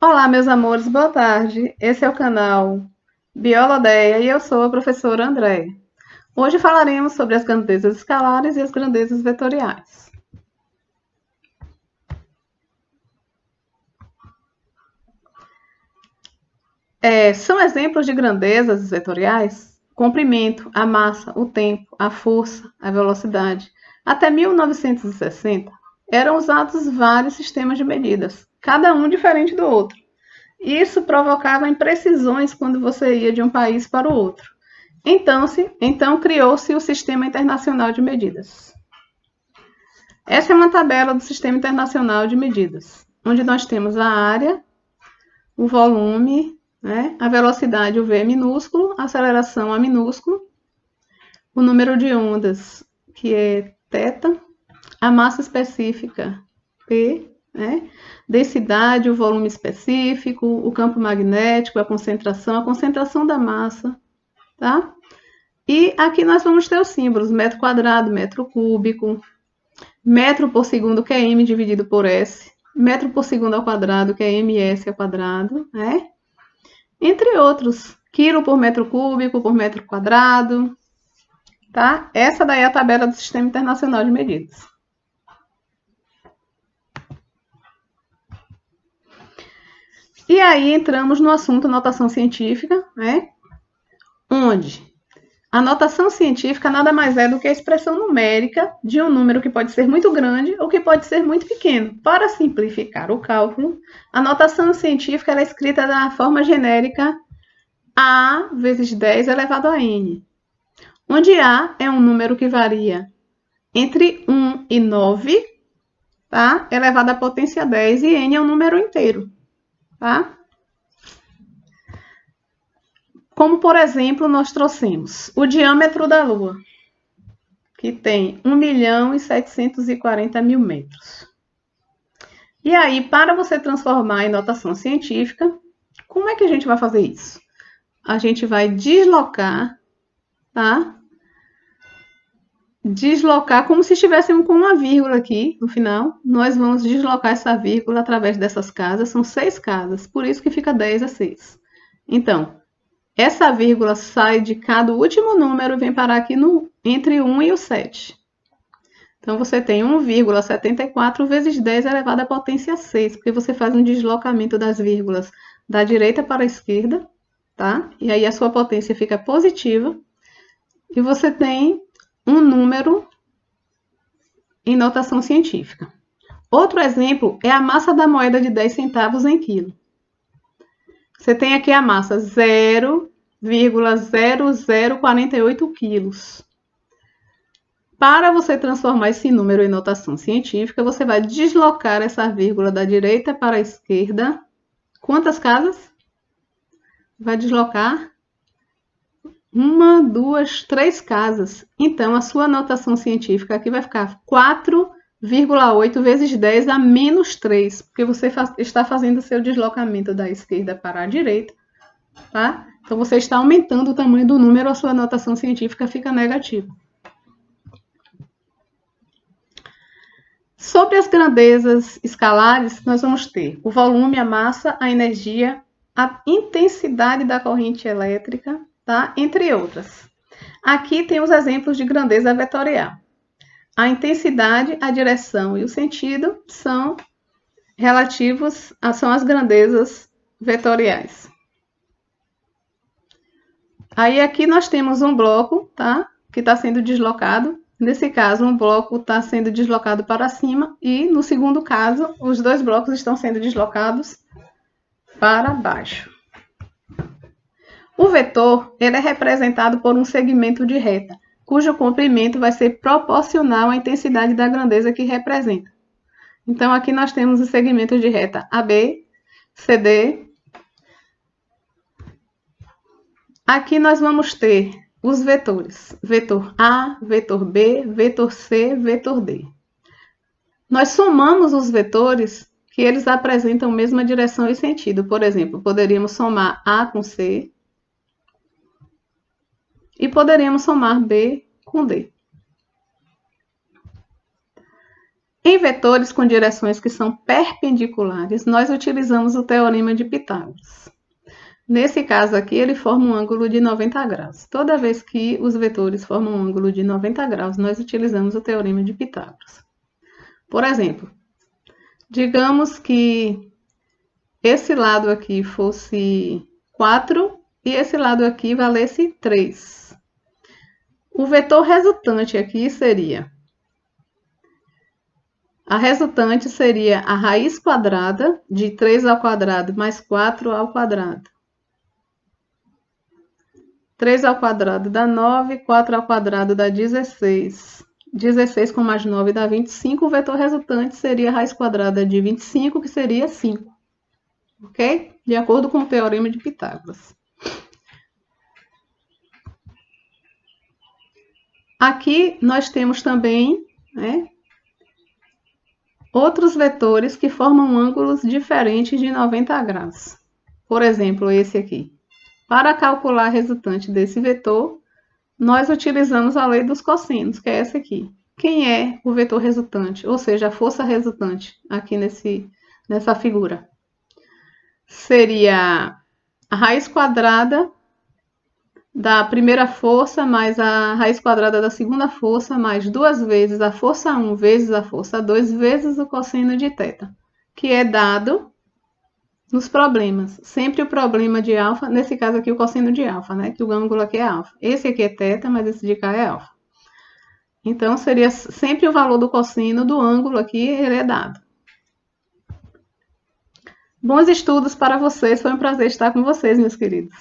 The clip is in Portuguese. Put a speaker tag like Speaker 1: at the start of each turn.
Speaker 1: Olá, meus amores, boa tarde. Esse é o canal Biolodeia e eu sou a professora Andréia. Hoje falaremos sobre as grandezas escalares e as grandezas vetoriais. São exemplos de grandezas vetoriais: comprimento, a massa, o tempo, a força, a velocidade. Até 1960, eram usados vários sistemas de medidas, cada um diferente do outro. Isso provocava imprecisões quando você ia de um país para o outro. Então criou-se o Sistema Internacional de Medidas. Essa é uma tabela do Sistema Internacional de Medidas, onde nós temos a área, o volume, né, a velocidade, o v minúsculo, a aceleração, a minúsculo, o número de ondas, que é θ, a massa específica, P, né, densidade, o volume específico, o campo magnético, a concentração da massa, tá? E aqui nós vamos ter os símbolos: metro quadrado, metro cúbico, metro por segundo, que é m dividido por s, metro por segundo ao quadrado, que é ms ao quadrado, né? Entre outros, quilo por metro cúbico, por metro quadrado, tá? Essa daí é a tabela do Sistema Internacional de Medidas. E aí entramos no assunto notação científica, né? Onde a notação científica nada mais é do que a expressão numérica de um número que pode ser muito grande ou que pode ser muito pequeno. Para simplificar o cálculo, a notação científica é escrita da forma genérica A vezes 10 elevado a n, onde A é um número que varia entre 1 e 9, tá? Elevado à potência 10, e n é um número inteiro, tá? Como, por exemplo, nós trouxemos o diâmetro da Lua, que tem 1.740.000 metros. E aí, para você transformar em notação científica, como é que a gente vai fazer isso? A gente vai deslocar, tá? Deslocar como se estivéssemos com uma vírgula aqui no final. Nós vamos deslocar essa vírgula através dessas casas. São 6 casas, por isso que fica 10 a 6. Então, essa vírgula sai de cada último número e vem parar aqui entre 1 e o 7. Então, você tem 1,74 vezes 10 elevado à potência 6, porque você faz um deslocamento das vírgulas da direita para a esquerda, tá? E aí a sua potência fica positiva. E você tem um número em notação científica. Outro exemplo é a massa da moeda de 10 centavos em quilo. Você tem aqui a massa 0,0048 quilos. Para você transformar esse número em notação científica, você vai deslocar essa vírgula da direita para a esquerda. Quantas casas? Vai deslocar 1, 2, 3 casas. Então, a sua notação científica aqui vai ficar 4,8 vezes 10 a menos 3, porque você está fazendo o seu deslocamento da esquerda para a direita, tá? Então, você está aumentando o tamanho do número, a sua notação científica fica negativa. Sobre as grandezas escalares, nós vamos ter o volume, a massa, a energia, a intensidade da corrente elétrica, tá? Entre outras. Aqui tem os exemplos de grandeza vetorial. A intensidade, a direção e o sentido são relativos são as grandezas vetoriais. Aí aqui nós temos um bloco, tá? Que está sendo deslocado. Nesse caso, um bloco está sendo deslocado para cima e, no segundo caso, os dois blocos estão sendo deslocados para baixo. O vetor ele é representado por um segmento de reta, cujo comprimento vai ser proporcional à intensidade da grandeza que representa. Então, aqui nós temos os segmentos de reta AB, CD. Aqui nós vamos ter os vetores, vetor A, vetor B, vetor C, vetor D. Nós somamos os vetores que eles apresentam a mesma direção e sentido. Por exemplo, poderíamos somar A com C e poderíamos somar B com D. Em vetores com direções que são perpendiculares, nós utilizamos o teorema de Pitágoras. Nesse caso aqui, ele forma um ângulo de 90 graus. Toda vez que os vetores formam um ângulo de 90 graus, nós utilizamos o teorema de Pitágoras. Por exemplo, digamos que esse lado aqui fosse 4 e esse lado aqui valesse 3. O vetor resultante aqui seria... A resultante seria a raiz quadrada de 3 ao quadrado mais 4 ao quadrado. 3 ao quadrado dá 9, 4 ao quadrado dá 16. 16 com mais 9 dá 25. O vetor resultante seria a raiz quadrada de 25, que seria 5. Ok? De acordo com o teorema de Pitágoras. Aqui nós temos também, né, outros vetores que formam ângulos diferentes de 90 graus. Por exemplo, esse aqui. Para calcular a resultante desse vetor, nós utilizamos a lei dos cossenos, que é essa aqui. Quem é o vetor resultante? Ou seja, a força resultante aqui nessa figura. Seria a raiz quadrada da primeira força mais a raiz quadrada da segunda força mais 2 vezes a força 1 vezes a força 2 vezes o cosseno de θ, que é dado nos problemas. Sempre o problema de alfa, nesse caso aqui o cosseno de alfa, né? Que o ângulo aqui é alfa. Esse aqui é θ, mas esse de cá é alfa. Então, seria sempre o valor do cosseno do ângulo aqui, ele é dado. Bons estudos para vocês, foi um prazer estar com vocês, meus queridos.